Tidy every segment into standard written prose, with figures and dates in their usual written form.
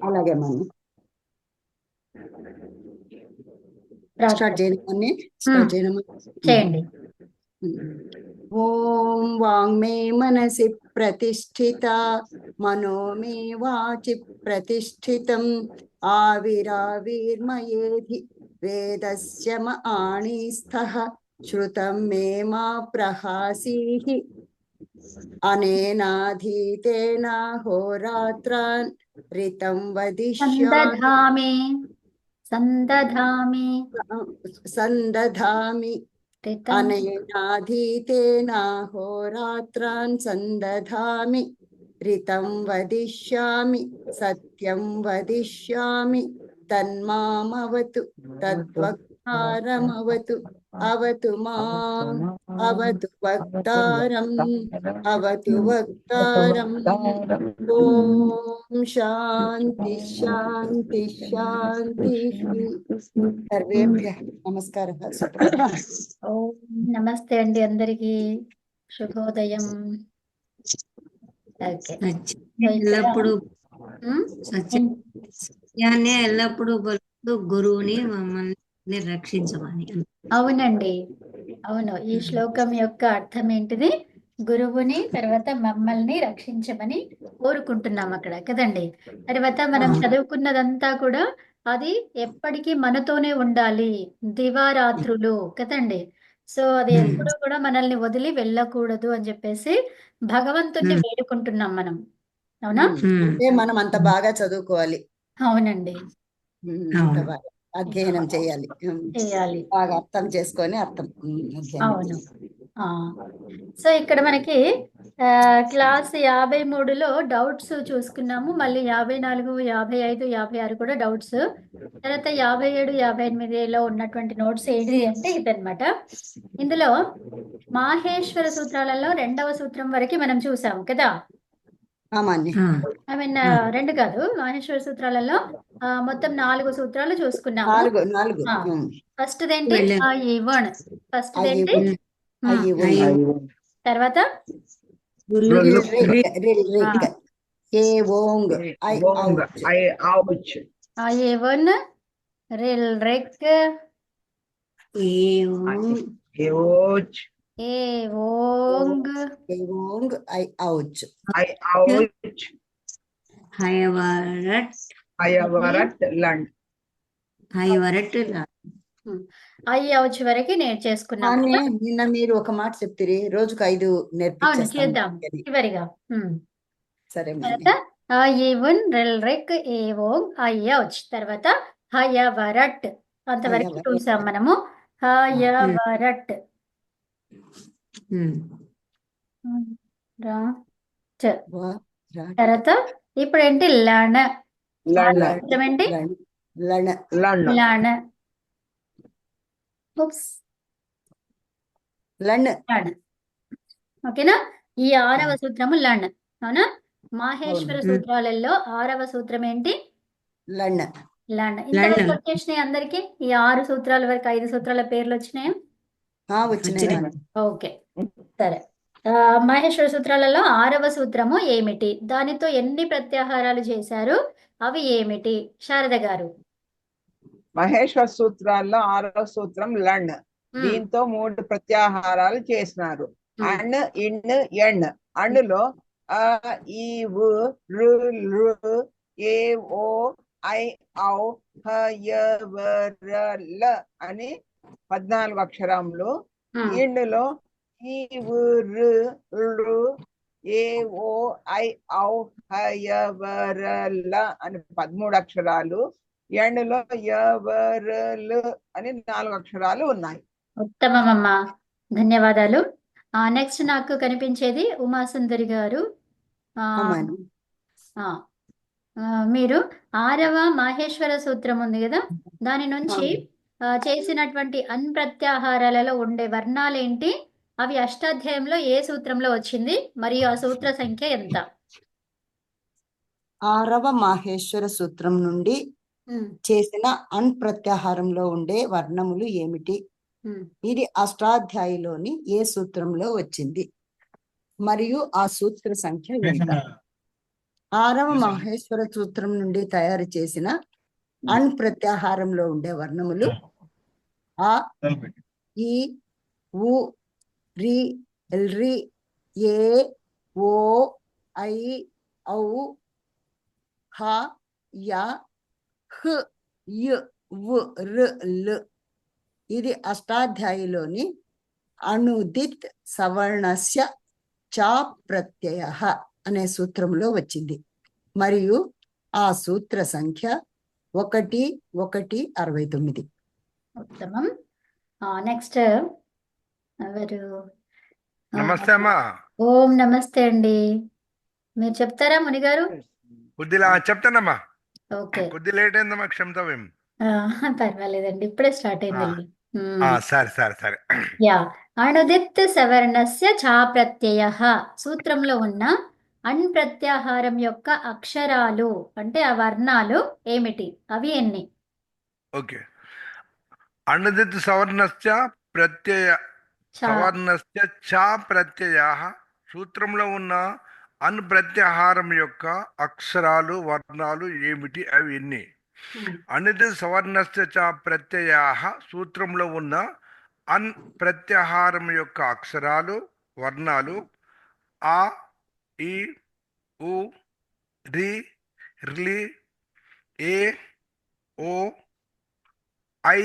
అలాగే మనం స్టార్ట్ చేయమని చేయండి. ఓం వాంగ్మే మనసి ప్రతిష్ఠిత మనో మే వాచి ప్రతిష్ఠితం ఆవిరావిర్మయేధి వేదస్య ఆణిస్థః శ్రుతం మే మా ప్రహాసీః అనేనాధీతేన హోరాత్రాన్ రితం వదిష్యామి సందధామి అనేనాధీతేన హోరాత్రాన్ సందధామి రితం వదిష్యామి సత్యం వదిష్యామి తన్మామవతు తద్వక్తారమవతు అవతు మాం అవతు వక్తారం అవతు వక్తారం. ఓం శాంతి శాంతి శాంతి. సర్వేభ్యః నమస్కారः. ఓం నమస్తే అండి అందరికి. శుభోదయం. ఎల్లప్పుడు సత్యాన్ని ఎల్లప్పుడూ పలుకుతూ గురువుని మమ్మల్ని రక్షించమని. అవునండి, అవును. ఈ శ్లోకం యొక్క అర్థం ఏంటిది? గురువుని, తర్వాత మమ్మల్ని రక్షించమని కోరుకుంటున్నాం అక్కడ కదండి. తర్వాత మనం చదువుకున్నదంతా కూడా అది ఎప్పటికీ మనతోనే ఉండాలి, దివారాత్రులు కదండి. సో అది ఎప్పుడు కూడా మనల్ని వదిలి వెళ్ళకూడదు అని చెప్పేసి భగవంతుణ్ణి వేడుకుంటున్నాం మనం. అవునా? అంటే మనం అంత బాగా చదువుకోవాలి. అవునండి, అంత బాగా అధ్యయనం చేయాలి, బాగా అర్థం చేసుకొని అవును. సో ఇక్కడ మనకి క్లాస్ 53లో డౌట్స్ చూసుకున్నాము. మళ్ళీ 54, 55, 56 కూడా డౌట్స్. తర్వాత 57, 58లో ఉన్నటువంటి నోట్స్ ఏంటి అంటే ఇదన్నమాట. ఇందులో మాహేశ్వర సూత్రాలలో 2వ సూత్రం వరకు మనం చూసాము కదా. ఐ మీన్ 2 కాదు, మాహేశ్వర సూత్రాలలో మొత్తం 4 సూత్రాలు చూసుకున్నాము. ఫస్ట్ ఏంటి? ఫస్ట్ ఏంటి? తర్వాత వరకు నేర్చేసుకున్నాం. నిన్న మీరు ఒక మాట చెప్తారు, రోజుకు 5 నేర్పిస్తాం చివరిగా. సరే. తర్వాత హయవరట్ అంతవరకు చూసాం మనము. హయవరట్ తర్వాత ఇప్పుడు ఏంటి? లణ. ఏంటి? ఓకేనా? ఈ 6వ సూత్రము లణ్. అవునా? మాహేశ్వర సూత్రాలలో 6వ సూత్రం ఏంటి? లణ్. ఇంతవరకు వచ్చేసినాయి అందరికి? ఈ 6 సూత్రాల వరకు 5 సూత్రాల పేర్లు వచ్చినాయి. ఓకే, సరే. మహేశ్వర సూత్రాలలో 6వ సూత్రము ఏమిటి? దానితో ఎన్ని ప్రత్యాహారాలు చేశారు? అవి ఏమిటి శారద గారు? మహేశ్వర సూత్రాల్లో 6వ సూత్రం లణ్. దీంతో 3 ప్రత్యాహారాలు చేసినారు. అణ్, ఇణ్, ఎణ్. అణులో ఈ వు రు లు ఏ ఓ ఐ ఔ హ య వ ర ల అని 14 అక్షరములు. ఇణ్ణులో ఈ వు రు లు ఏ ఓ ఐ ఔ హ య వ ర ల అని 13 అక్షరాలు. ఎణ్ణులో య వ ర ల అని 4 అక్షరాలు ఉన్నాయి. ఉత్తమమ్మా, ధన్యవాదాలు. నెక్స్ట్ నాకు కనిపించేది ఉమాసుందరి గారు. మీరు 6వ మాహేశ్వర సూత్రం ఉంది కదా, దాని నుంచి చేసినటువంటి అన్ప్రత్యాహారాలలో ఉండే వర్ణాలేంటి? అవి అష్టాధ్యాయంలో ఏ సూత్రంలో వచ్చింది, మరియు ఆ సూత్ర సంఖ్య ఎంత? 6వ మాహేశ్వర సూత్రం నుండి చేసిన అన్ప్రత్యాహారంలో ఉండే వర్ణములు ఏమిటి? ఇది అష్టాధ్యాయిలోని ఏ సూత్రంలో వచ్చింది, మరియు ఆ సూత్ర సంఖ్య ఎంత? 6వ మాహేశ్వర సూత్రం నుండి తయారు చేసిన అణ్ ప్రత్యాహారంలో ఉండే వర్ణములు ఆ, ఈ, ఉ, రి, రి, ఏ, ఓ, ఐ, ఔ, హ, య, హ్, య్, వ్, ర్, ల్. ఇది అష్టాధ్యాయిలోని అణుదిత్ సవర్ణస్య చ ప్రత్యయ అనే సూత్రంలో వచ్చింది. మరియు ఆ సూత్ర సంఖ్య 1169. ఉత్తమం. నెక్స్ట్ ఎవరు? నమస్తే అమ్మా. ఓం నమస్తే అండి. మీరు చెప్తారా మునిగారు? కొద్దిలా చెప్తానమ్మా. ఓకే. కొద్ది లేట్ అయిందమ్మా, క్షమితవ్యం. పర్వాలేదండి, ఇప్పుడే స్టార్ట్ అయిందండి. సరే సరే సరే. యా, అణుదిత్ సవర్ణస్య చా ప్రత్యయ సూత్రంలో ఉన్న అణ్ ప్రత్యాహారం యొక్క అక్షరాలు అంటే ఆ వర్ణాలు ఏమిటి, అవి ఎన్ని? ఓకే. అణుదిత్ సవర్ణస్య ప్రత్యయ చా. సవర్ణస్య చ ప్రత్యయ సూత్రంలో ఉన్న అన్ ప్రత్యాహారం యొక్క అక్షరాలు వర్ణాలు ఏమిటి, అవి ఎన్ని? అణుదిత్ సవర్ణస్య చ ప్రత్యయ సూత్రంలో ఉన్న అన్ ప్రత్యాహారం యొక్క అక్షరాలు వర్ణాలు ఆ, ఈ, ఉ, రి, ర్లి, ఏ, ఓ, ఐ,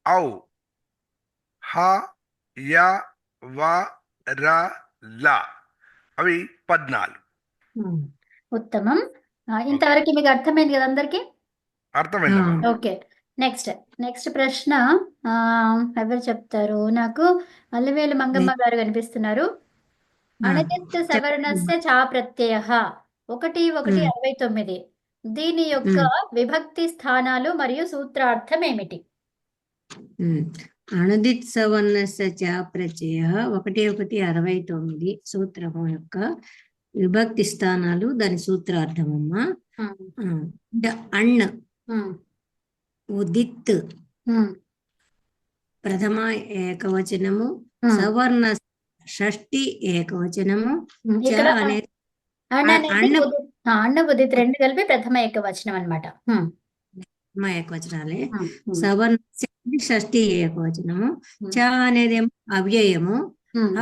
ఔ, హ, య, వ, ర, ల. అవి 14. ఉత్తమం. ఇంతవరకు మీకు అర్థమైంది కదా అందరికి? అర్థమైందమ్మా. ఓకే. నెక్స్ట్ ప్రశ్న ఎవరు చెప్తారు? నాకు అల్లవేలు మంగమ్మ గారు కనిపిస్తున్నారు. అణుదిత్ సవర్ణస్య చా ప్రత్యయ 1:1:69 దీని యొక్క విభక్తి స్థానాలు మరియు సూత్రార్థం ఏమిటి? అణుదిత్ సవర్ణస్య చ ప్రత్యయ 1:1:69 సూత్రము యొక్క విభక్తి స్థానాలు, దాని సూత్రార్థమమ్మా. అణ్ ఉదిత్ ప్రథమ ఏకవచనము, సవర్ణ షష్ఠి ఏకవచనము, చ ఇక్కడ అనేది అన్న ఉదిత్ రెండు కలిపి ప్రథమ ఏకవచనం అన్నమాట. ప్రథమ ఏకవచనాలే. సవర్ణ షష్ఠి ఏకవచనము, చ అనేది అవ్యయము,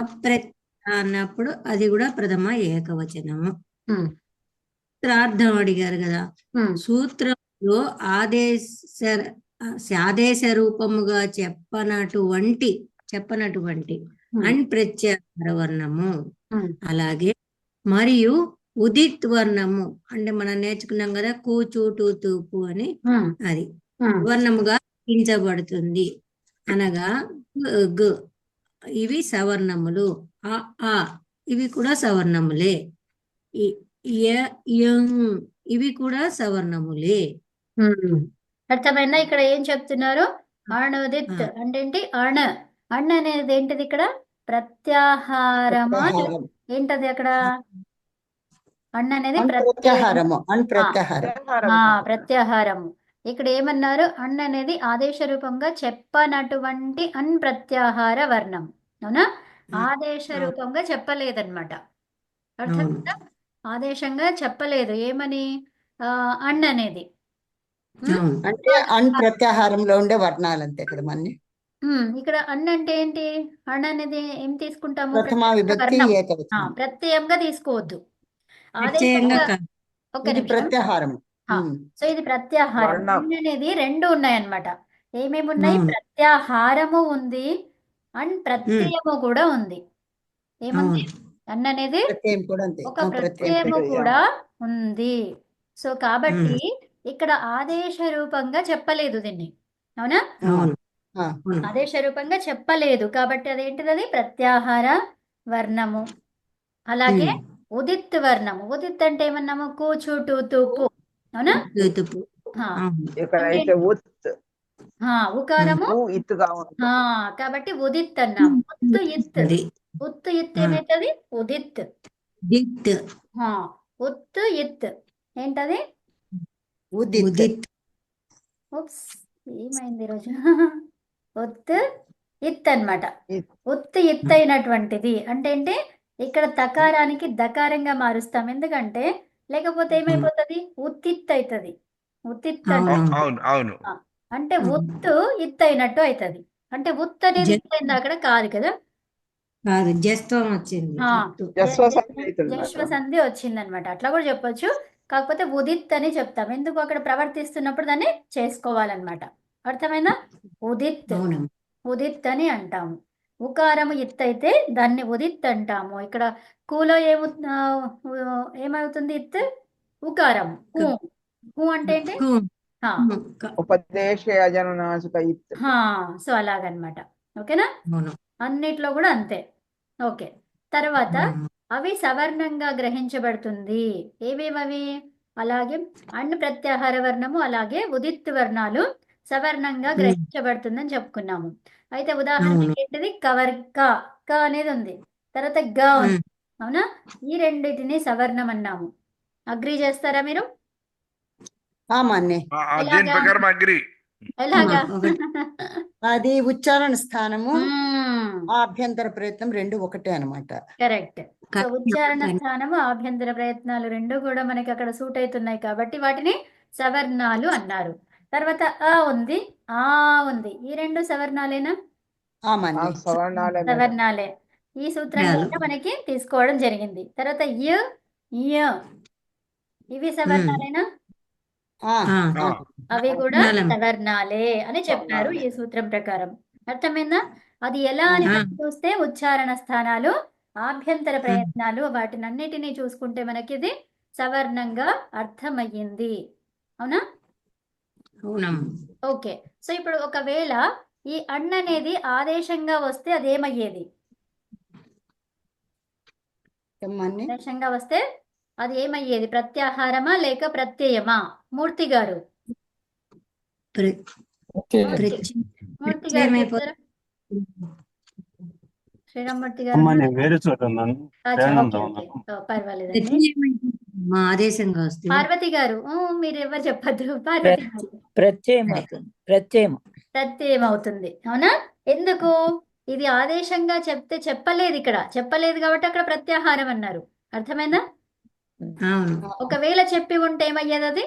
అప్రత్యయ అన్నప్పుడు అది కూడా ప్రథమ ఏకవచనము. సూత్రార్థం అడిగారు కదా. సూత్రంలో ఆదేశ రూపముగా చెప్పనటువంటి అణ్ ప్రత్యాహార వర్ణము, అలాగే మరియు ఉదిత్ వర్ణము అంటే మనం నేర్చుకున్నాం కదా కూచు తూపు అని, అది వర్ణముగా లిఖించబడుతుంది. అనగా గ ఇవి సవర్ణములు, ఆ ఇవి కూడా సవర్ణములే, ఇవి కూడా సవర్ణములే. అర్థమైందా? ఇక్కడ ఏం చెప్తున్నారు? అణుదిత్ అంటే ఏంటి? అణ్ అనేది ఏంటిది? ఇక్కడ ప్రత్యాహారమా ఏంటది? అక్కడ అణ్ అనేది ప్రత్యాహారము. ప్రత్యాహారము. ఇక్కడ ఏమన్నారు? అణ్ అనేది ఆదేశ రూపంగా చెప్పనటువంటి అణ్ ప్రత్యాహార వర్ణం. అవునా? ఆదేశ రూపంగా చెప్పలేదన్నమాట. అర్థమైందా? ఆదేశంగా చెప్పలేదు. ఏమని? అణ్ అనేది అంటే అణ్ ప్రత్యాహారంలో ఉండే వర్ణాలు అంతే కదా మన్ని. ఇక్కడ అణ్ అంటే ఏంటి? అణ్ అనేది ఏం తీసుకుంటాము? ప్రథమ విభక్తి ఏకవచనం. ప్రత్యయంగా తీసుకోవద్దు. ప్రత్యయంగా ఒక ఇది నిమిషం. ప్రత్యాహారం. సో ఇది ప్రత్యాహారం. వర్ణం. అణ్ అనేది రెండు ఉన్నాయన్నమాట. ఏమేమి ఉన్నాయి? ప్రత్యాహారము ఉంది అండ్ ప్రత్యయము కూడా ఉంది. ఏముంది? అణ్ అనేది ప్రత్యయం కూడా అంతే. ఒక ప్రత్యయము కూడా ఉంది. సో కాబట్టి ఇక్కడ ఆదేశ రూపంగా చెప్పలేదు దీన్ని. అవునా? ఆదేశ రూపంగా చెప్పలేదు కాబట్టి అదేంటిది? అది ప్రత్యాహార వర్ణము. అలాగే ఉదిత్ వర్ణము. ఉదిత్ అంటే ఏమన్నాము? కూచు తూపు. అవునా? ఇక్కడైతే ఉకారము ఇత్తుగా ఉంటుంది. కాబట్టి ఉదిత్ అన్నాము. ఉత్తు ఇత్ ఏమైతుంది? ఉదిత్. ఉత్తు ఇత్ ఏంటది? ఉదిత్. ఏమైంది ఈరోజు? ఉత్ ఇత్ అన్నమాట. ఉత్ ఇత్ అయినటువంటిది అంటే ఏంటి? ఇక్కడ తకారానికి దకారంగా మారుస్తాం. ఎందుకంటే లేకపోతే ఏమైపోతుంది ఉత్తిత్ అవుతుంది. ఉత్తిత్ అంటే అవును అవును అవును ఆ, అంటే ఉత్తు ఇత్ అయినట్టు అవుతుంది. అంటే ఉత్ అనేది ఇత్ అయింది అక్కడ కాదు కదా. కాదు జస్త్వం వచ్చింది ఆ, ఉత్తు. జస్వ సంధి అవుతుంది జశ్వ మేడం. సంధి వచ్చిందనమాట. అట్లా కూడా చెప్పొచ్చు. కాకపోతే ఉదిత్ అని చెప్తాం, ఎందుకు అక్కడ ప్రవర్తిస్తున్నప్పుడు దాన్ని చేసుకోవాలన్నమాట. అర్థమైందా? ఉదిత్, అవునమ్మా ఉదిత్ అని అంటాము. ఉకారము ఇత్ అయితే దాన్ని ఉదిత్ అంటాము. ఇక్కడ కూలో ఏమవుతుంది? ఇత్ ఉకారం హూ. హూ అంటే ఏంటి? కు. హా, ఉపదేశే అజనునాసిక ఇత్. హా. సో అలాగనమాట. ఓకేనా? అవును అన్నిట్లో కూడా అంతే. ఓకే. తర్వాత అవునమ్మా. అవి సవర్ణంగా గ్రహించబడుతుంది. ఏవేమవి? అలాగే అణ్ ప్రత్యాహార వర్ణము అలాగే ఉదిత్ వర్ణాలు సవర్ణంగా గ్రహించబడుతుందని చెప్పుకున్నాము. అయితే ఉదాహరణకి అవును ఏంటిది? కవర్ క అనేది ఉంది, తర్వాత గ ఉంది. అవునా? ఈ రెండింటిని సవర్ణం అన్నాము. అగ్రి చేస్తారా మీరు? మాన్నే దీని ఎలాగా? ప్రకారం అగ్రి. ఎలాగా? ఒకటి. అది ఉచ్చారణ స్థానము మ్మ్. ఆభ్యంతర ప్రయత్నం రెండు ఒకటే అన్నమాట. కరెక్ట్. సో ఉచ్చారణ కానీ స్థానము ఆభ్యంతర ప్రయత్నాలు రెండు కూడా మనకి అక్కడ సూట్ అవుతున్నాయి కాబట్టి వాటిని సవర్ణాలు అన్నారు. తర్వాత ఆ ఉంది, ఆ ఉంది, ఈ రెండు సవర్ణాలేనా? మాన్నే సవర్ణాలే మేడం. సవర్ణాలే. ఈ సూత్రంలో మనకి తీసుకోవడం జరిగింది. తర్వాత య, య, ఇవి సవర్ణాలేనా? ఆ ఆ, అవి కూడా సవర్ణాలే. సవర్ణాలే అని చెప్పారు ఈ సూత్రం ప్రకారం. అర్థమైందా? అది ఎలా అని మనం చూస్తే ఉచ్చారణ స్థానాలు ఆభ్యంతర ప్రయత్నాలు వాటినన్నిటినీ చూసుకుంటే మనకి ఇది సవర్ణంగా అర్థమయ్యింది. అవునా? అవునమ్మా ఓకే. సో ఇప్పుడు ఒకవేళ ఈ అణ్ అనేది ఆదేశంగా వస్తే అదేమయ్యేది? మాన్నే ఆదేశంగా వస్తే అది ఏమయ్యేది? ప్రత్యాహారమా లేక ప్రత్యయమా? మూర్తి గారు, మూర్తి గారు చెప్తారా? శ్రీరామ్మూర్తి గారు అమ్మా ఉన్నారా? నేను వేరే చోట ఉన్నాను. అచ్చా, ప్రయాణంలో ఓకే ఓకే. ఉన్నాను. పర్వాలేదండి. మా ఆదేశంగా వస్తే పార్వతి గారు, మీరు ఎవరు చెప్పద్దు. పార్వతి గారు ప్రత్యయం అవుతుంది. ప్రత్యయం ప్రత్యయం అవుతుంది. అవునా? ఎందుకు? ఇది ఆదేశంగా చెప్తే చెప్పలేదు, ఇక్కడ చెప్పలేదు కాబట్టి అక్కడ ప్రత్యాహారం అన్నారు. అర్థమైందా? అవును ఒకవేళ చెప్పి ఉంటే ఏమయ్యేది? అది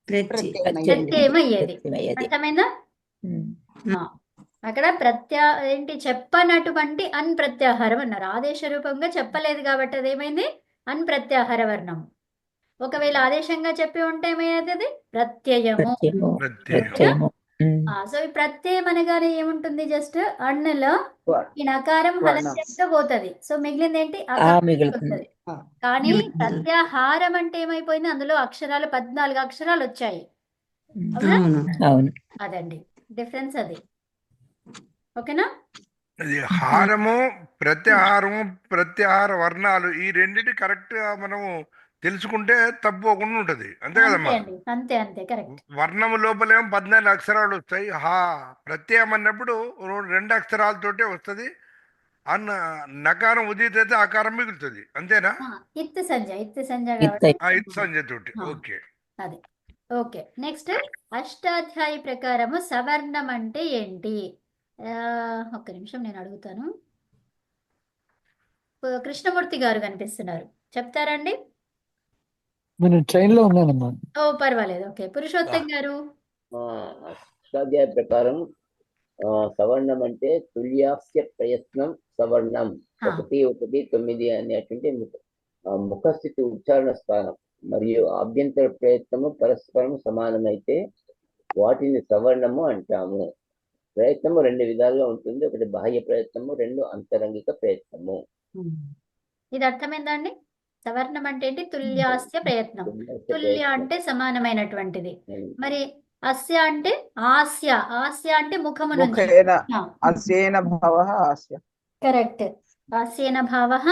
ప్రత్యయం ప్రత్యయం అయ్యేది. అయ్యేది. అర్థమైందా? ఆ, అక్కడ ఏంటి చెప్పనటువంటి అన్ ప్రత్యాహారం అన్నారు. ఆదేశ రూపంగా చెప్పలేదు కాబట్టి అదేమైంది? అన్ ప్రత్యాహార వర్ణం. ఒకవేళ ఆదేశంగా చెప్పి ఉంటే ఏమయ్యేది? అది ప్రత్యయము. ప్రత్యయము. సో ఈ ప్రత్యయం అనగానే ఏముంటుంది? జస్ట్ అన్నలో వర్ణ. ఈ నకారం హలంతో పోతుంది. సో మిగిలింది ఏంటి? మిగులుతుంది. వస్తుంది. కానీ ప్రత్యాహారం అంటే ఏమైపోయింది? అందులో అక్షరాలు 14 అక్షరాలు వచ్చాయి. అవునా? అవును అవును. అదండి డిఫరెన్స్ అది. ఓకేనా? ఇది హారము ప్రత్యాహారము ప్రత్యాహార వర్ణాలు ఈ రెండింటి కరెక్ట్ గా మనము తెలుసుకుంటే తప్పుకోకుండా ఉంటది. అంతే అంతే కదమ్మా? అండి, అంతే అంతే కరెక్ట్. వర్ణము లోపలేమో 14 అక్షరాలు వస్తాయి. ప్రత్యయం అన్నప్పుడు రెండు అక్షరాలతోటే వస్తుంది. అన్న నకారం ఉదిత అయితే ఆకారం మిగులుతుంది. అంతేనా? ఇత్ సంజయ్ ఇత్తై. కాబట్టి ఇది సంజయ్ తోటి. ఆ. ఓకే. అదే. ఓకే. నెక్స్ట్ అష్టాధ్యాయి ప్రకారము సవర్ణం అంటే ఏంటి? ఒక్క నిమిషం నేను అడుగుతాను. కృష్ణమూర్తి గారు కనిపిస్తున్నారు, చెప్తారండి? నేను ట్రైన్ లో ఉన్నానమ్మా. ఓ పర్వాలేదు. ఓకే. పురుషోత్తం గారు. అష్టాధ్యాయ ప్రకారం సవర్ణం అంటే తుల్యాస్య ప్రయత్నం సవర్ణం. 1 1 9 అనేటువంటి ముఖస్థితి ఉచ్చారణ స్థానం మరియు ఆభ్యంతర ప్రయత్నము పరస్పరం సమానమైతే వాటిని సవర్ణము అంటాము. ప్రయత్నము 2 విధాలుగా ఉంటుంది. ఒకటి బాహ్య ప్రయత్నము, 2 అంతరంగిక ప్రయత్నము. ఇది అర్థమైందా అండి? సవర్ణం అంటే ఏంటి? తుల్యాస్య ప్రయత్నం. తుల్య అంటే సమానమైనటువంటిది. మరి అస్య అంటే ఆస్య. ఆస్య అంటే ముఖము నుంచి. ముఖేన అస్యేన భావః ఆస్య. కరెక్ట్. ఆస్యేన భావః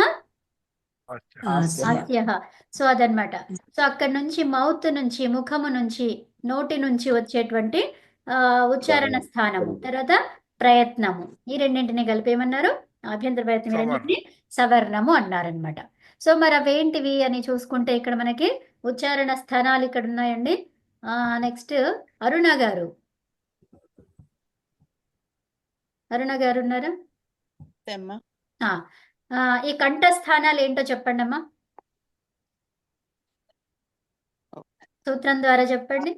ఆస్య. ఆస్యః. సో అదనమాట. సో అక్కడ నుంచి మౌత్ నుంచి, ముఖము నుంచి, నోటి నుంచి వచ్చేటువంటి ఉచ్చారణ స్థానము, తర్వాత ప్రయత్నము, ఈ రెండింటిని కలిపి ఏమన్నారు? ఆభ్యంతర ప్రయత్నం. ఈ రెండింటిని సవర్ణము అన్నారనమాట. సో మరి అవేంటివి అని చూసుకుంటే ఇక్కడ మనకి ఉచ్చారణ స్థానాలు ఇక్కడ ఉన్నాయండి. నెక్స్ట్ అరుణ గారు. అరుణ గారు ఉన్నారా? ఈ కంఠ స్థానాలు ఏంటో చెప్పండి అమ్మా. సూత్రం ద్వారా చెప్పండి.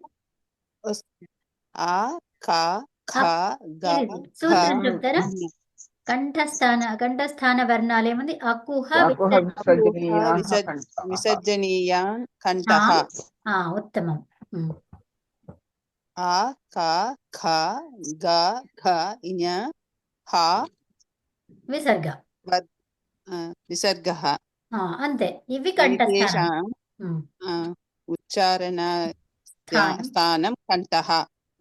ఆ క ఖ గ ఇది ఘ సూత్రం చెప్తారా? ఞ. కంఠస్థాన వర్ణాలు ఏముంది? అకుహ అకుహ విసర్జ. విసర్జనీయః కంఠః. విసర్జనీయ కంఠః. ఉత్తమం. ఆ క ఖ గ ఘ ఞ హ విసర్గ. విసర్గః. అంతే. ఇవి కంఠస్థానం. ఏతేషాం ఉచ్చారణ స్థానం కంఠః.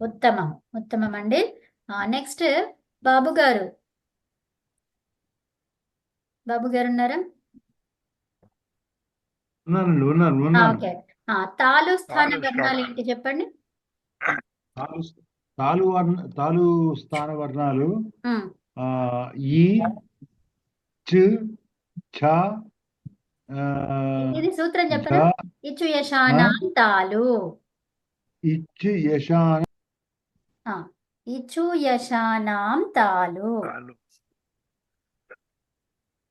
ఉత్తమం. ఉత్తమం అండి. నెక్స్ట్ బాబు గారు. బాబు గారు ఉన్నారా? ఓకే. తాలు స్థాన వర్ణాలు ఏంటి చెప్పండి. తాలు స్థాన వర్ణాలు ఉమ్, ఈ చ ఛ ఇది సూత్రం చెప్పనా? ఇచ్చు యశానాం తాలు. ఇచ్చు యశాన ఇచ్చు యశానాం తాలు. చాలు.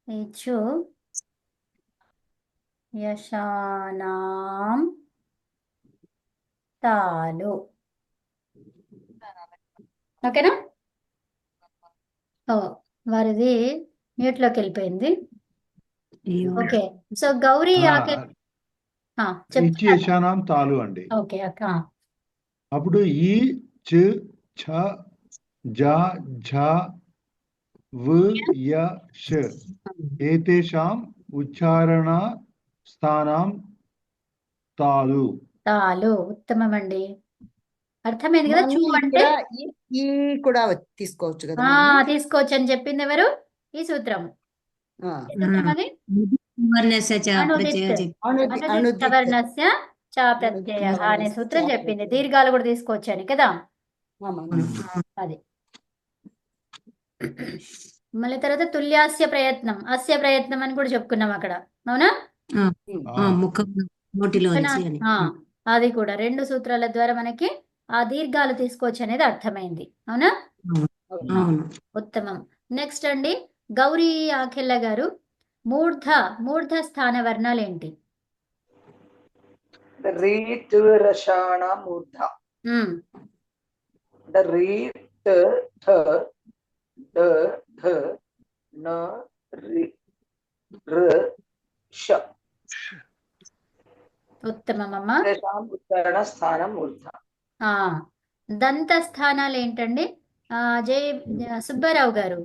ఇచ్చు యశానాం తాలు. ఓకేనా? వారిది మ్యూట్ లోకి వెళ్ళిపోయింది. ఓకే. సో గౌరీ ఇచ్చు చెప్తున్నారు. యశానాం తాలు అండి. ఓకే అక్క. అప్పుడు ఈ చ ఛ జ ఝ వ య ష ఏతేషాం ఉచ్చారణ స్థానం తాలు. తాలు. ఉత్తమం అండి. అర్థమైంది కదా? చూ అంటే ఈ కూడా తీసుకోవచ్చు కదా. తీసుకోవచ్చు అని చెప్పింది ఎవరు? ఈ సూత్రం. సూత్రం అది అనుదిత్ సవర్ణస్య చ ప్రత్యయ అనే సూత్రం చెప్పింది. దీర్ఘాలు కూడా తీసుకోవచ్చు అని కదా. అది మళ్ళీ తర్వాత తుల్యాస్య ప్రయత్నం, అస్య ప్రయత్నం అని కూడా చెప్పుకున్నాం అక్కడ. అవునా? అది కూడా 2 సూత్రాల ద్వారా మనకి ఆ దీర్ఘాలు తీసుకోవచ్చు అనేది అర్థమైంది. అవునా? ఉత్తమం. నెక్స్ట్ అండి గౌరీ ఆఖెల్ల గారు, మూర్ధ స్థాన వర్ణాలు ఏంటి? రషాణ మూర్ధ. రీత్ థ ద ధ న రి ర ష. ఉత్తమమమ్మ. ఉచ్చారణ స్థానం మూర్ధ. దంత స్థానాలు ఏంటండి? సుబ్బారావు గారు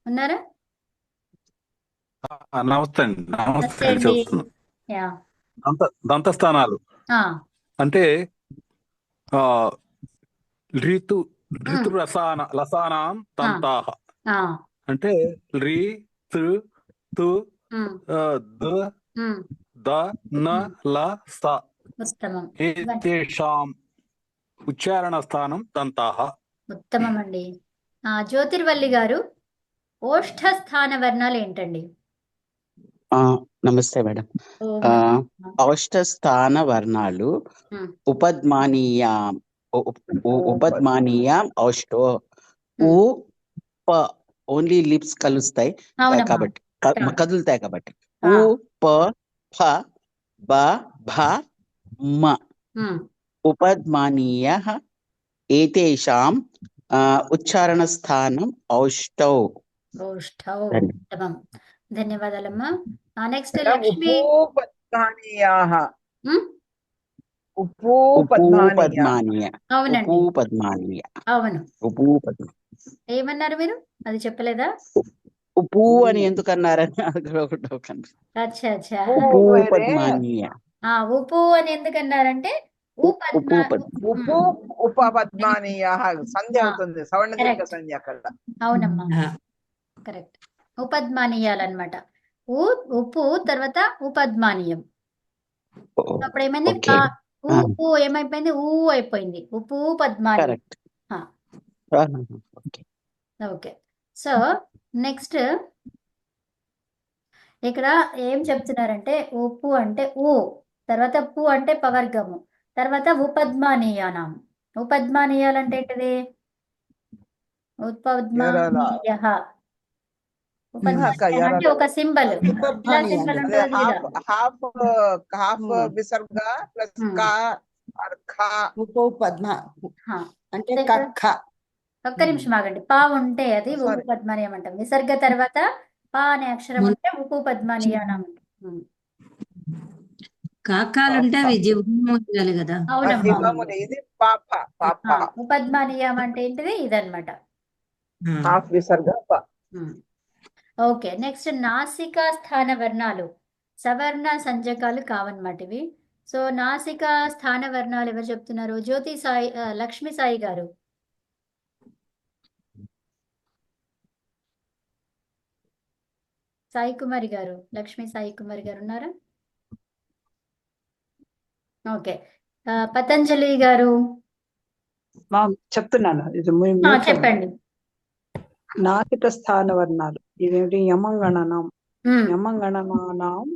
ఉన్నారా? నమస్తే అండి. నమస్తే అండి. యా. దంతస్థానాలు అంటే లసానాం దంతాః అంటే రి తృ తు ద ద న ల స ఏతేషాం ఉచ్చారణ స్థానం దంతాః. ఉత్తమం అండి. జ్యోతిర్వల్లి గారు, ఓష్ఠ స్థాన వర్ణాలు ఏంటండి? నమస్తే మేడం. ఓష్ఠ స్థాన వర్ణాలు ఉపద్మానీయాం ఔష్టో. ఉ ప ఓన్లీ లిప్స్ కలుస్తాయి కాబట్టి, కదులుతాయి కాబట్టి. ఉ ప ఫ బ భ మ ఉపద్మానీయః ఏతేషాం ఉచ్చారణ స్థానం ఔష్టౌ. ఉత్తమం. ధన్యవాదాలమ్మా. నెక్స్ట్ లక్ష్మి. అవును. ఏమన్నారు మీరు? అది చెప్పలేదా? ఉప్పు అని ఎందుకన్నారని అచ్చా. ఉప్పు అని ఎందుకన్నారంటే ఉపపద్మానీయాః సంధ్య అవుతుంది. సవర్ణ దీర్ఘ సంధ్య అక్కడ. అవునమ్మా, కరెక్ట్. ఉపద్మానీయాలన్నమాట. ఉప్పు తర్వాత ఉపద్మానీయం. అప్పుడు ఏమైంది? ఉప్పు ఏమైపోయింది? అయిపోయింది. ఉప్పు పద్మానీయం. ఓకే. సో నెక్స్ట్ ఇక్కడ ఏం చెప్తున్నారంటే ఉప్పు అంటే తర్వాత పు అంటే పవర్గము, తర్వాత ఉపద్మానీయానం. ఉపద్మానీయాలంటే ఏంటిది? ఉపద్మానీయః. ఉపధ్మానీయం అంటే ఒక సింబల్ ఇలా ఉపధ్మానీయాలు. సింబల్ అదే ఉంటుంది కదా. హాఫ్ విసర్గ ప్లస్ కా ఆర్ ఖా. ఉపపద్మ హా. అంటే సో ఇక్కడ కక్క. ఒక్క నిమిషం ఆగండి. పా ఉంటే అది Sorry. ఉపపద్మానీయం అంటాం. విసర్గ తర్వాత పా అనే అక్షరం ఉంటే ఉపపద్మానీయానం. కాకాలుంటే అవి జివ్వము చేయాలి కదా. అవునమ్మా. జిహ్వములు. ఇది పాప పాప. ఉపద్మానీయం అంటే ఏంటిది ఇదన్నమాట. హాఫ్ విసర్గ ప. ఓకే, నెక్స్ట్ నాసికా స్థాన వర్ణాలు సవర్ణ సంజకాలు కావన్నమాట ఇవి. సో నాసికా స్థాన వర్ణాలు ఎవరు చెప్తున్నారు? జ్యోతి సాయి లక్ష్మీ సాయి గారు. సాయి కుమారి గారు, లక్ష్మీ సాయి కుమారి గారు ఉన్నారా? ఓకే, పతంజలి గారు. చెప్తున్నాను. ఇది చెప్పండి. నాసిక స్థాన వర్ణాలు ఇవేంటి? యమంగణనం, యమంగణనానాం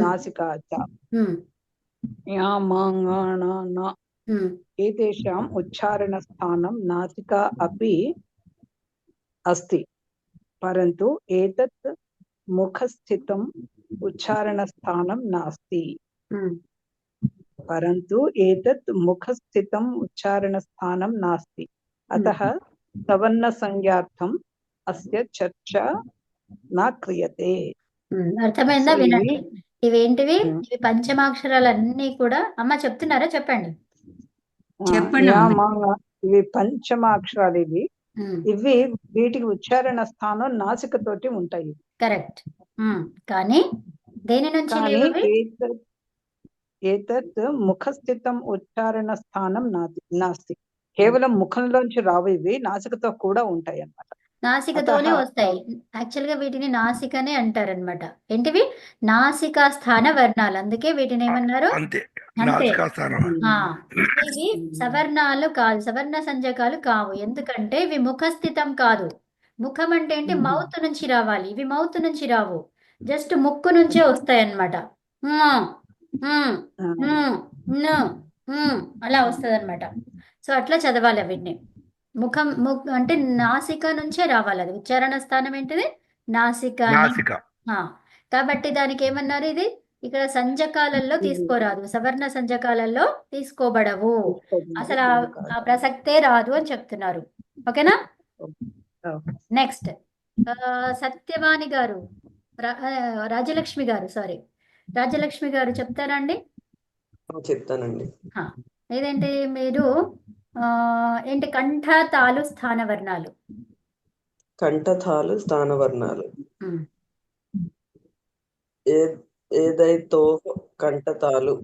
నాసికా చ యమంగణన ఏతేషాం ఉచ్చారణ స్థానం నాసికా అపి అస్తి పరంతు ఏతత్ ముఖస్థితం ఉచ్చారణ స్థానం నాస్తి. परन्तु एतत् मुखस्थितम् उच्चारणस्थानं नास्ति अतः सवर्णसंज्ञार्थम् अस्य चर्चा न क्रियते. అర్థమైందా? వినండి, ఇవేంటివి? ఇవి పంచమాక్షరాలన్నీ కూడా అమ్మ చెప్తున్నారా? చెప్పండి. చెప్పండి. ఇవి పంచమాక్షరాలు. ఇవి వీటికి ఉచ్చారణ స్థానం నాసికతోటి ఉంటాయి. కరెక్ట్. కానీ దేని నుంచి లేవు? ఏతత్ ముఖస్థితం ఉచ్చారణ స్థానం నాస్తి. కేవలం ముఖంలోంచి రావు, ఇవి నాసికతో కూడా ఉంటాయి అన్నమాట. నాసికతోనే వస్తాయి. యాక్చువల్ గా వీటిని నాసికనే అంటారనమాట. ఏంటివి? నాసికా స్థాన వర్ణాలు. అందుకే వీటిని ఏమన్నారు? అంతే. అంతే. నాసికా స్థానం. ఇవి సవర్ణాలు కాదు, సవర్ణ సంజకాలు కావు. ఎందుకంటే ఇవి ముఖస్థితం కాదు. ముఖం అంటే ఏంటి? మౌత్ నుంచి రావాలి. ఇవి మౌత్ నుంచి రావు, జస్ట్ ముక్కు నుంచే వస్తాయి అన్నమాట. అలా వస్తుంది అనమాట. సో అట్లా చదవాలి వీటిని. ముఖం అంటే నాసిక నుంచే రావాలి. అది ఉచ్చారణ స్థానం ఏంటిది? నాసిక. కాబట్టి దానికి ఏమన్నారు? ఇది ఇక్కడ సంజకాలలో తీసుకోరాదు, సవర్ణ సంజకాలలో తీసుకోబడవు, అసలు ఆ ప్రసక్తే రాదు అని చెప్తున్నారు. ఓకేనా? నెక్స్ట్ సత్యవాణి గారు, రాజలక్ష్మి గారు, సారీ రాజలక్ష్మి గారు చెప్తారా అండి? చెప్తానండి. ఏదంటే మీరు ఏంటి? కంఠతాలు స్థాన వర్ణాలు. కంఠతాలు స్థాన వర్ణాలు. ఏదైతో కంఠతాలు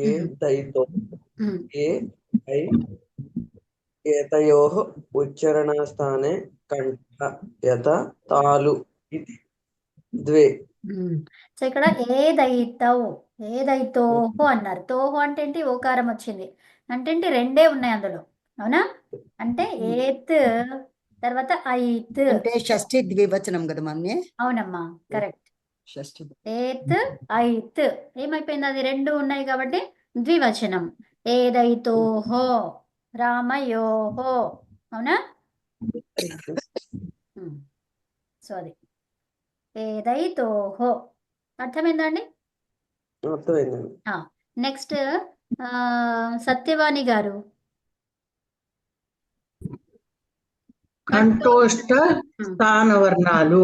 ఏదైతో ఏతయోః ఉచ్చారణస్థానే కంఠ యత తాలు ఇది ద్వే. సో ఇక్కడ ఏదైతోహో అన్నారు. తోహో అంటే ఏంటి? ఓకారం వచ్చింది అంటే ఏంటి? రెండే ఉన్నాయి అందులో. అవునా? అంటే ఏత్ తర్వాత ఐత్ అంటే షష్ఠి ద్వివచనం కదా మమ్మీ. అవునమ్మా, కరెక్ట్. షష్ఠి ఏత్ ఐత్ ఏమైపోయింది? అది రెండు ఉన్నాయి కాబట్టి ద్వివచనం. ఏదైతోహో రామయోహో. అవునా? సో అది ఏదైతోహో. అర్థమైందా అండి? నెక్స్ట్ సత్యవాణి గారు. కంఠోష్ట స్థానవర్ణాలు.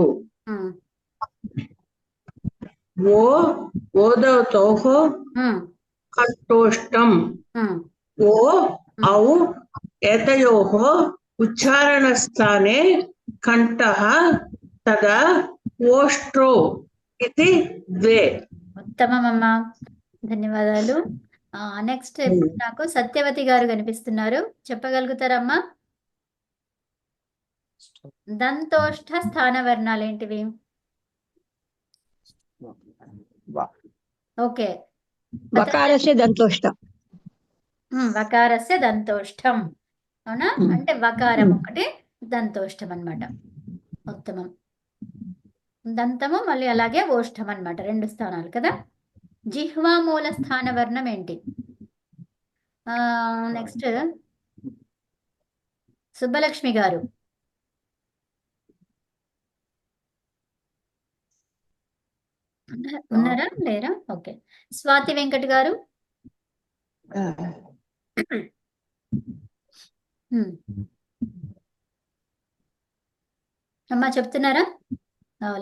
ఓదౌతోహో కంఠోష్టం. ఓ ఔ ఏతయోః ఉచ్చారణస్థానే కంఠః తదా ఓష్ట్రో ఇది ద్వే. ఉత్తమమ్మా, ధన్యవాదాలు. నెక్స్ట్ నాకు సత్యవతి గారు కనిపిస్తున్నారు. చెప్పగలుగుతారమ్మా? దంతోష్ఠ స్థాన వర్ణాలు ఏంటివి? ఓకే, వకారస్య దంతోష్ఠం. వకారస్య దంతోష్ఠం. అవునా? అంటే వకారం ఒకటి, దంతోష్ఠం అన్నమాట. ఉత్తమం. దంతము మళ్ళీ అలాగే ఓష్ఠం అన్నమాట, రెండు స్థానాలు కదా. జిహ్వా మూల స్థాన వర్ణం ఏంటి? నెక్స్ట్ సుబ్బలక్ష్మి గారు. ఉన్నారా లేరా? ఓకే. స్వాతి వెంకట్ గారు. అమ్మా చెప్తున్నారా?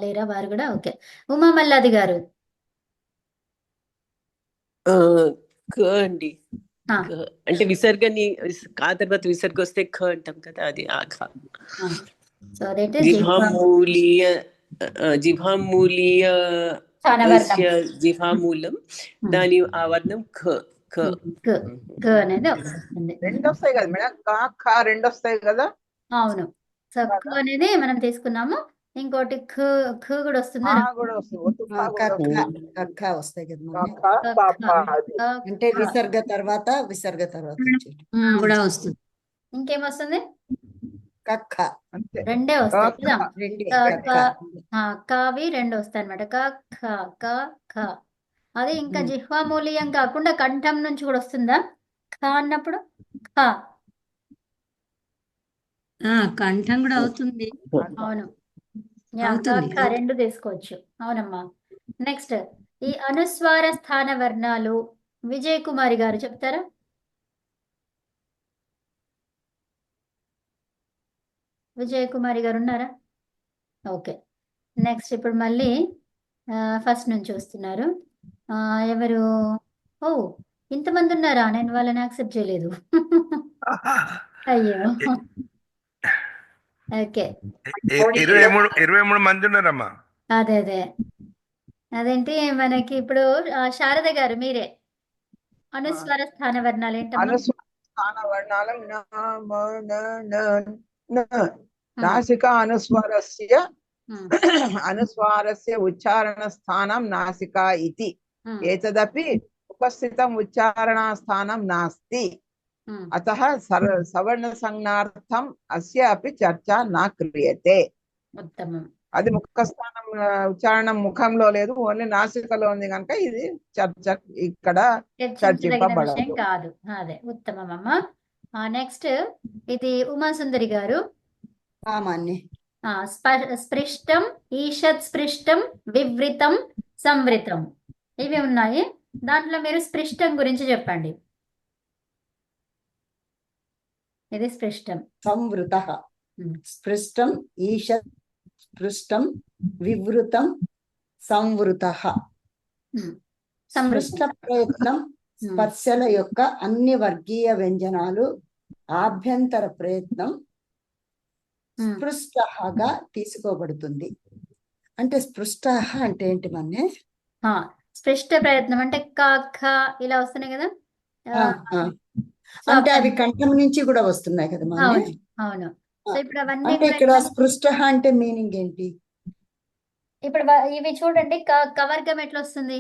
లేరా వారు కూడా? ఓకే. ఉమా మల్లాది గారు. క అండి. అంటే విసర్గని కా తర్వాత విసర్గ వస్తే ఖ అంటాం కదా, అది ఆ ఖ. సో దట్ జిహ్వామూలీయ జిహ్వామూలీయ జిహ్వామూలం, దాని ఆ వర్ణం ఖ. అనేది రెండు వస్తాయి కదా మేడం, కా ఖ రెండు వస్తాయి కదా. అవును. సో ఖ అనేది మనం తీసుకున్నాము. ఇంకోటి ఖ కూడా వస్తుందా? వస్తాయి కదా, అంటే విసర్గ తర్వాత కూడా వస్తుంది. ఇంకేమొస్తుంది? కక్క రెండే వస్తాయి కదా. కావి రెండు వస్తాయి అనమాట. క. అది ఇంకా జిహ్వామూలీయం కాకుండా కంఠం నుంచి కూడా వస్తుందా ఖ అన్నప్పుడు? కంఠం కూడా అవుతుంది. అవును, అవుతుంది. రెండు తీసుకోవచ్చు. అవునమ్మా. నెక్స్ట్ ఈ అనుస్వార స్థాన వర్ణాలు విజయ్ కుమారి గారు చెప్తారా? విజయ్ కుమారి గారు ఉన్నారా? ఓకే. నెక్స్ట్ ఇప్పుడు మళ్ళీ ఫస్ట్ నుంచి వస్తున్నారు. ఎవరు? ఓ, ఇంతమంది ఉన్నారా? నేను వాళ్ళని యాక్సెప్ట్ చేయలేదు. అయ్యో. ఓకే. 23 మంది ఉన్నారమ్మా. అదే అదేంటి మనకి ఇప్పుడు శారద గారు మీరే అనుస్వార స్థాన వర్ణాలు ఏంటమ్మా? స్థాన వర్ణాలు నాసికా అనుస్వారస్య ఉచ్చారణ స్థానం నాసికా ఇతి. ఏతదపి ఉపస్థితం ఉచ్చారణ స్థానం నాస్తి. అతః సవర్ణ సంజ్ఞార్థం అస్య అపి చర్చ నా క్రియతే. ఉత్తమం. అది ముఖ స్థానం ఉచ్చారణం ముఖంలో లేదు, ఓన్లీ నాసికలో ఉంది కనుక ఇది చర్చ ఇక్కడ చర్చించదగిన విషయం కాదు. అదే ఉత్తమం అమ్మ. నెక్స్ట్ ఇది ఉమాసుందరి గారు. స్పృష్టం, ఈషత్ స్పృష్టం, వివృతం, సంవృతం ఇవి ఉన్నాయి. దాంట్లో మీరు స్పృష్టం గురించి చెప్పండి. ఇది స్పృష్టం. సంవృతః, స్పృష్టం, ఈషత్ స్పృష్టం, వివృతం, సంవృతః. స్పృష్ట ప్రయత్నం స్పర్శల యొక్క అన్ని వర్గీయ వ్యంజనాలు ఆభ్యంతర ప్రయత్నం స్పృష్టగా తీసుకోబడుతుంది. అంటే స్పృష్ట అంటే ఏంటి మన్నే? స్పృష్ట ప్రయత్నం అంటే క ఖ ఇలా వస్తున్నాయి కదా. అంటే అవి కంఠం నుంచి కూడా వస్తున్నాయి కదా మన్నే? అవును. సో ఇప్పుడు అవన్నీ అంటే ఇక్కడ స్పృష్ట అంటే మీనింగ్ ఏంటి? ఇప్పుడు ఇవి చూడండి, కవర్గం ఎట్లా వస్తుంది?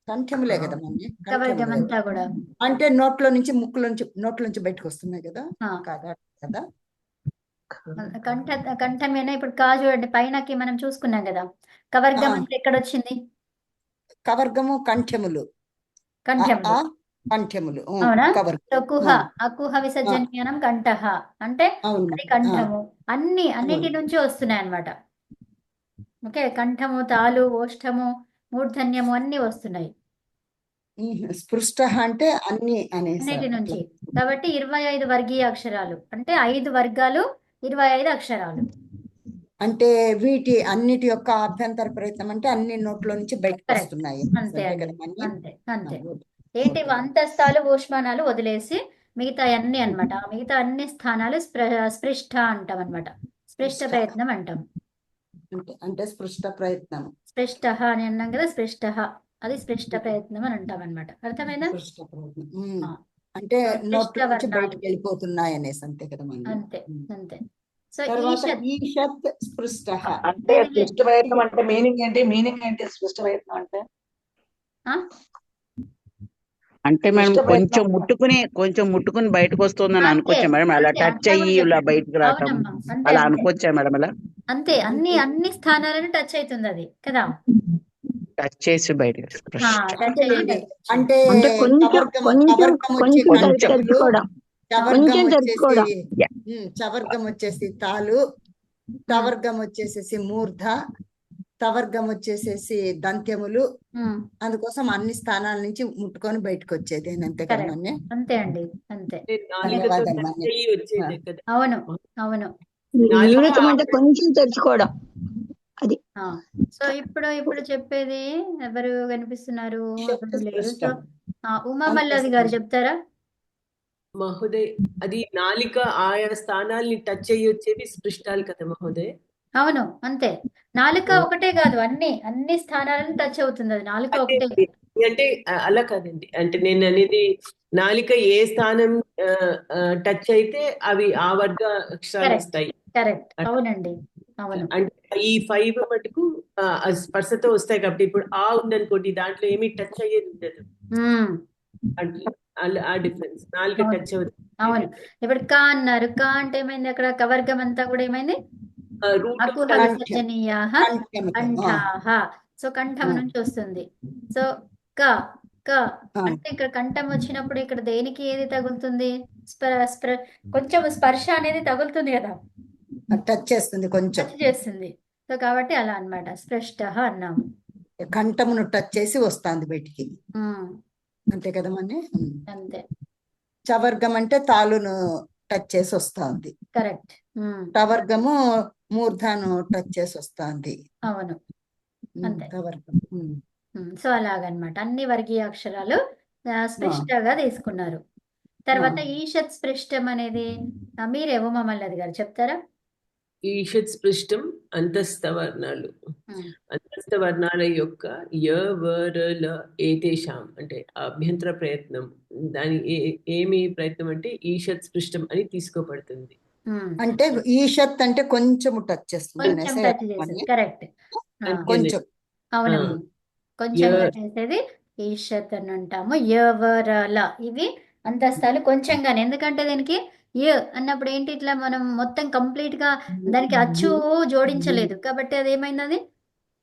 కంఠములే కదా మన్నే? కవర్గం అంతా కూడా అంటే నోట్లో నుంచి నోట్లోంచి బయటకు వస్తున్నాయి కదా కదా. కంఠమేనా? ఇప్పుడు కా చూడండి, పైనకి మనం చూసుకున్నాం కదా. కవర్గం అంటే ఎక్కడ వచ్చింది? కవర్గము కంఠములు. అవునా? కుహ, అకుహ విసర్జన్యానం కంఠః అంటే అది కంఠము. అన్నిటి నుంచి వస్తున్నాయి అన్నమాట. ఓకే, కంఠము, తాలు, ఓష్ఠము, మూర్ధన్యము అన్ని వస్తున్నాయి. స్పృష్ట అంటే అన్నిటి నుంచి. కాబట్టి 25 వర్గీయ అక్షరాలు అంటే 5 వర్గాలు 25 అక్షరాలు. అంటే వీటి అన్నిటి యొక్క అభ్యంతర ప్రయత్నం అంటే అన్ని నోట్లో నుంచి బయటకు వస్తున్నాయి. అంతే. ఏంటి అంతస్తాలు ఊష్మానాలు వదిలేసి మిగతా అన్ని అన్నమాట. మిగతా అన్ని స్థానాలు స్పృష్ట అంటాం అన్నమాట. స్పృష్ట ప్రయత్నం అంటాం. అంటే స్పృష్ట ప్రయత్నం, స్పృష్ట అని అన్నాం కదా. స్పృష్ట అది స్పృష్ట ప్రయత్నం అని అంటాం అన్నమాట. అర్థమైందా? అంటే నోట్లో నుంచి బయటకు వెళ్ళిపోతున్నాయి అనేసి, అంతే కదా. అంతే. సో ఈషత్ స్పృష్ట అంటే స్పృష్ట ప్రయత్నం అంటే మీనింగ్ ఏంటి? స్పృష్ట ప్రయత్నం అంటే మనం కొంచెం ముట్టుకుని బయటకు వస్తుందని అనుకోవచ్చా మేడం? అలా టచ్ అయ్యి ఇలా బయటకు రావటం అలా అనుకోవచ్చా మేడం? అలా అంతే, అన్ని స్థానాలను టచ్ అవుతుంది అది కదా. టచ్ చేసి బయటకు అంటే చవర్గం వచ్చేసి తాలు, టవర్గం వచ్చేసేసి మూర్ధ, తవర్గం వచ్చేసేసి దంత్యములు. అందుకోసం అన్ని స్థానాల నుంచి ముట్టుకొని బయటకు వచ్చేది. అంతే కదా కరెక్ట్. మన్య? అంతే అండి, అంతే. నాలుకతో ధన్యవాదాలు టచ్ మన్య. అయ్యి వచ్చేదే కదా. అవును, అవును. వివృతం అంటే కొంచెం తెరుచుకోవడం అది. సో ఇప్పుడు చెప్పేది ఎవరు కనిపిస్తున్నారు? ఎవరు లేరు. సో ఉమా మల్లాది గారు చెప్తారా? మహోదయ్, అది నాలిక ఆయా స్థానాల్ని టచ్ అయ్యి వచ్చేవి స్పృష్టాలు కదా మహోదయ్. అవును, అంతే. నాలుక ఒకటే కాదు, అన్ని స్థానాలను టచ్ అవుతుంది. అది నాలుక ఒకటే కాదు. అంటే అలా కాదండి, అంటే నేను అనేది నాలిక ఏ స్థానం టచ్ అయితే అవి ఆ వర్గ అక్షరాలు కరెక్ట్, వస్తాయి. కరెక్ట్. అవునండి, అవును. అంటే ఈ 5 మటుకు స్పర్శతో వస్తాయి కాబట్టి ఇప్పుడు ఆ ఉందనుకోండి, దాంట్లో ఏమీ టచ్ అయ్యేది ఉండదు. అంటే ఆ డిఫరెన్స్ నాలుక అవును, టచ్ అవుతుంది. అవును. ఇప్పుడు కా అన్నారు. కా అంటే ఏమైంది? అక్కడ కవర్గం అంతా కూడా ఏమైంది? అకుహ విసర్జనీయాః కంఠాః. సో కంఠం నుంచి వస్తుంది. సో క క అంటే ఇక్కడ కంఠం వచ్చినప్పుడు ఇక్కడ దేనికి ఏది తగులుతుంది? కొంచెం స్పర్శ అనేది తగులుతుంది కదా, టచ్ చేస్తుంది, కొంచెం టచ్ చేస్తుంది. సో కాబట్టి అలా అన్నమాట, స్పృష్ట అన్నాము. కంఠమును టచ్ చేసి వస్తుంది బయటికి. అంతే కదా మన్య? అంతే. చవర్గం అంటే తాలును టచ్ చేసి వస్తుంది. కరెక్ట్. టవర్గము మూర్ధను టచ్ చేసి వస్తుంది. అవును, అంతే. టవర్గం. సో అలాగనమాట అన్ని వర్గీయ అక్షరాలు స్పృష్టగా తీసుకున్నారు. తర్వాత ఈషత్ స్పృష్టం అనేది మీరే ఉమా మల్లాది గారు చెప్తారా? ఈషత్ స్పృష్టం అంతస్థ వర్ణాలు. అంతస్థ వర్ణాల యొక్క య వర ల ఏతేషాం అంటే అభ్యంతర ప్రయత్నం. దాని ఏమి ప్రయత్నం అంటే ఈషత్ స్పృష్టం అని తీసుకోబడుతుంది. అంటే ఈషత్ అంటే కొంచెం టచ్ చేస్తుంది. కొంచెం టచ్ చేసేది. కరెక్ట్. కొంచెం. అవునమ్మా, కొంచెం చేసేది ఈషత్ అని అంటాము. యవరల ఇవి అంతస్తాలు కొంచెంగానే. ఎందుకంటే దీనికి య అన్నప్పుడు ఏంటి, ఇట్లా మనం మొత్తం కంప్లీట్ గా దానికి అచ్చు జోడించలేదు కాబట్టి అది ఏమైంది, అది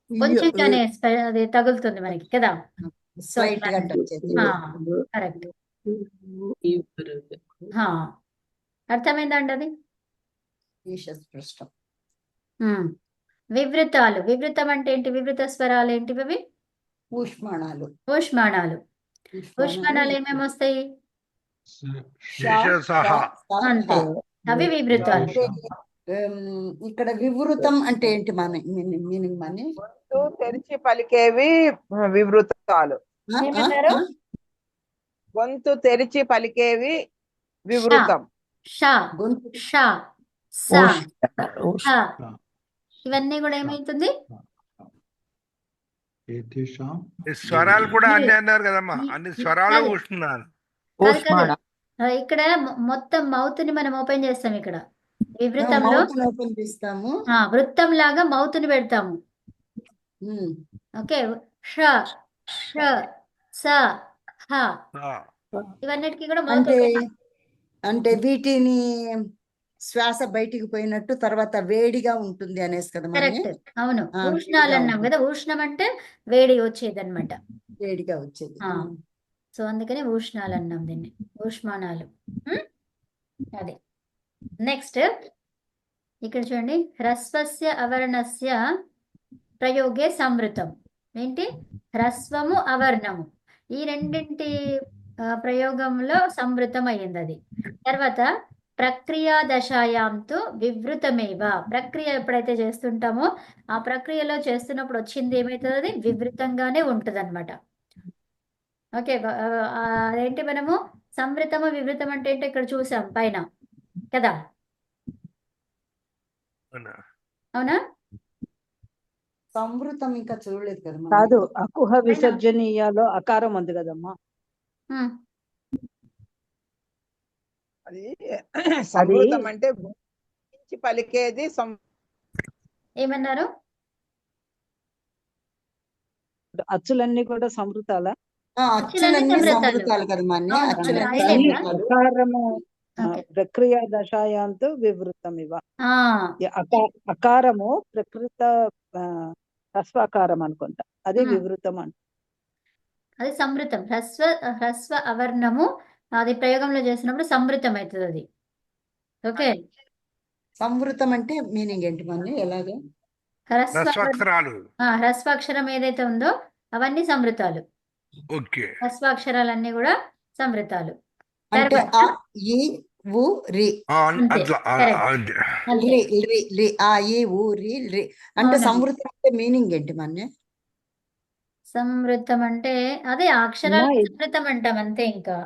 కొంచెంగానే అది తగులుతుంది మనకి కదా. So correct. అర్థమైందండి అది? వివృతాలు. వివృతం అంటే ఏంటి? వివృత స్వరాలు ఏంటివి అవి? ఊష్మాణాలు. ఊష్మాణాలు. ఊష్మాణాలు ఏమేమి వస్తాయి? అంతే, అవి వివృతాలు. ఇక్కడ వివృతం అంటే ఏంటి మన మీనింగ్? మని గొంతు తెరిచి పలికేవి వివృతాలు. గొంతు తెరిచి పలికేవి వివృతం. ఇవన్నీ కూడా ఏమైతుంది? స్వరాలు కూడా అన్ని అన్నారు కదమ్మా, అన్ని స్వరాలు ఊష్మాణాలు. ఇక్కడ మొత్తం మౌత్ ని మనం ఓపెన్ చేస్తాం. ఇక్కడ వివృతంలో వృత్తం లాగా మౌత్ ని పెడతాము. ఓకే, ష ష స హ ఇవన్నిటికీ కూడా మౌత్. అంటే వీటిని శ్వాస బయటికి పోయినట్టు తర్వాత వేడిగా ఉంటుంది అనేసి కదా. కరెక్ట్, అవును. ఉష్ణాలు అన్నాం కదా, ఉష్ణం అంటే వేడి వచ్చేది అనమాట, వేడిగా వచ్చేది. సో అందుకని ఉష్ణాలు అన్నాం దీన్ని, ఊష్మాణాలు. అదే. నెక్స్ట్ ఇక్కడ చూడండి, హ్రస్వస్య అవర్ణస్య ప్రయోగే సంవృతం. ఏంటి? హ్రస్వము అవర్ణము ఈ రెండింటి ప్రయోగంలో సంవృతం అయ్యింది అది. తర్వాత ప్రక్రియా దశాయాంతో వివృతమేవ. ప్రక్రియ ఎప్పుడైతే చేస్తుంటామో ఆ ప్రక్రియలో చేస్తున్నప్పుడు వచ్చింది ఏమవుతుంది, అది వివృతంగానే ఉంటుంది అనమాట. ఓకే, అదేంటి మనము సంవృతము వివృతం అంటే ఏంటో ఇక్కడ చూసాం పైన కదా. అవునా? సంవృతం ఇంకా చూడలేదు కదా. కాదు, అకుహ విసర్జనీయాలో అకారం ఉంది కదమ్మా. అది సంవృతం అంటే పలికేది. ఏమన్నారు? అచ్చులన్నీ కూడా సంవృతాలా? అచ్చులన్నీ సంవృతాలు కదా మన్ని. అకారము ప్రక్రియ దశాయాంతో వివృతం ఇవ. అకారము ప్రకృత హ్రస్వాకారం అనుకుంటా, అదే వివృతం అంట. అది సంవృతం. హ్రస్వ అవర్ణము అది ప్రయోగంలో చేసినప్పుడు సంవృతం అవుతుంది అది. ఓకే, సంవృతం అంటే మీనింగ్ ఏంటి మన ఎలాగే? హ్రస్వాక్షరాలు. హ్రస్వాక్షరం ఏదైతే ఉందో అవన్నీ సంవృతాలు. ఓకే. హ్రస్వాక్షరాలన్నీ కూడా సంవృతాలు. అంటే ఆ ఈ ఊ రి అట్లా రి రి రి ఆ ఈ ఊ రి రి అంటే సంవృతం అంటే మీనింగ్ ఏంటి మన? సంవృతం అంటే అదే ఆ అక్షరాలని సంవృతం అంటాం అంతే. ఇంకా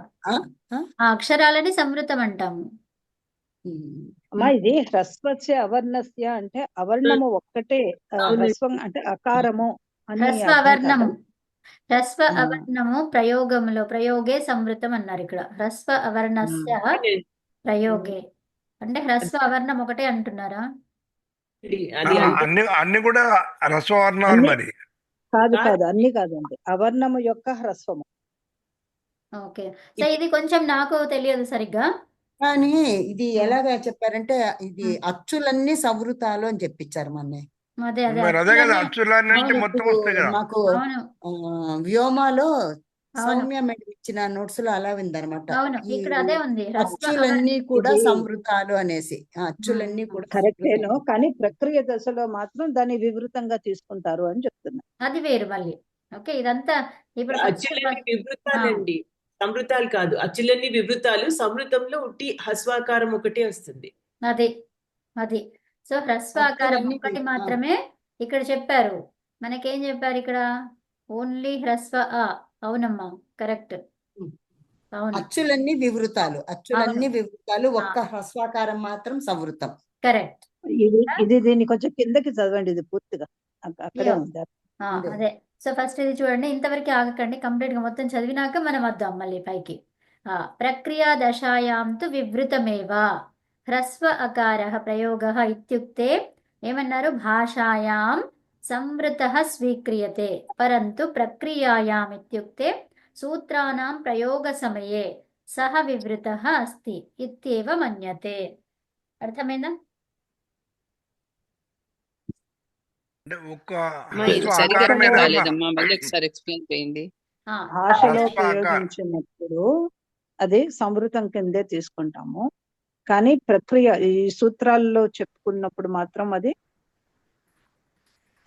ఆ అక్షరాలని సంవృతం అంటాము. అమ్మా ఇది హ్రస్వస్య అవర్ణస్య అంటే అవర్ణము ఒక్కటే హ్రస్వం అంటే అకారము అని హ్రస్వ అవర్ణము. హ్రస్వ అవర్ణము ప్రయోగంలో ప్రయోగే సంవృతం అన్నారు ఇక్కడ. హ్రస్వ అవర్ణస్య ప్రయోగే అంటే హ్రస్వ అవర్ణం ఒకటే అంటున్నారా? అన్ని కూడా హ్రస్వవర్ణాలు మరి. కాదు కాదు అన్ని కాదండి, అవర్ణము యొక్క హ్రస్వము. ఓకే. సో ఇది కొంచెం నాకు తెలియదు సరిగ్గా. కానీ ఇది ఎలాగా చెప్పారంటే ఇది అచ్చులన్నీ సంవృతాలు అని చెప్పించారు మొన్న. మాకు వ్యోమాలో సౌమ్య మేడం ఇచ్చిన నోట్స్ లో అలా ఉందన్నమాట. అచ్చులన్నీ కూడా సంవృతాలు అనేసి. అచ్చులన్నీ కూడా కరెక్టేను, కానీ ప్రక్రియ దశలో మాత్రం దాన్ని వివృతంగా తీసుకుంటారు అని చెప్తున్నారు. అది వేరు మళ్ళీ. ఓకే, ఇదంతా ఇప్పుడు అచ్చులన్నీ వివృతాలండి, సంవృతాలు కాదు. అచ్చులన్నీ వివృతాలు, సంవృతంలో ఉట్టి హ్రస్వాకారం ఒకటే వస్తుంది. అది సో హ్రస్వాకారం ఒకటి మాత్రమే ఇక్కడ చెప్పారు. మనకేం చెప్పారు ఇక్కడ? ఓన్లీ హ్రస్వ ఆ. అవునమ్మా, కరెక్ట్. అవును, అచ్చులన్నీ వివృతాలు, అచ్చులన్నీ వివృతాలు, ఒక్క హ్రస్వాకారం మాత్రం సంవృతం. కరెక్ట్. ఇది దీన్ని కొంచెం కిందకి చదవండి, ఇది పూర్తిగా అక్కడే ఉంది. అదే. సో ఫస్ట్ ఇది చూడండి, ఇంతవరకు ఆగకండి, కంప్లీట్ గా మొత్తం చదివినాక మనం వద్దాం మళ్ళీ పైకి. ప్రక్రియా దశాయాం తు వివృతమేవ హ్రస్వ అకారః ప్రయోగః ఇత్యుక్తే ఏమన్నారు? భాషాయాం సంవృతః స్వీక్రియతే పరంతు ప్రక్రియాయాం ఇత్యుక్తే సూత్రానాం ప్రయోగ సమయే సహ వివృతః అస్తి ఇత్యేవ మన్యతే. అర్థమైందా? భాషలో ప్రయోగించినప్పుడు అది సంవృతం కిందే తీసుకుంటాము, కానీ ప్రక్రియ ఈ సూత్రాల్లో చెప్పుకున్నప్పుడు మాత్రం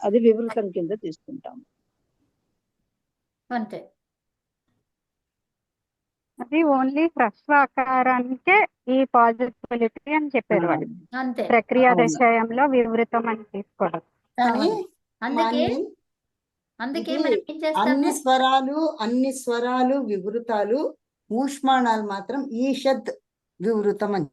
అది వివృతం కింద తీసుకుంటాము అంతే. అది ఓన్లీ హ్రస్వ ఆకారానికే ఈ పాజిటివిటీ అని చెప్పారు వాళ్ళు. అంతే. ప్రక్రియ దశయంలో వివృతం అని తీసుకోవడం. కానీ అందుకే మనం ఏం చేస్తాము? అన్ని స్వరాలు వివృతాలు, ఊష్మాణాలు మాత్రం ఈషద్ వివృతం అని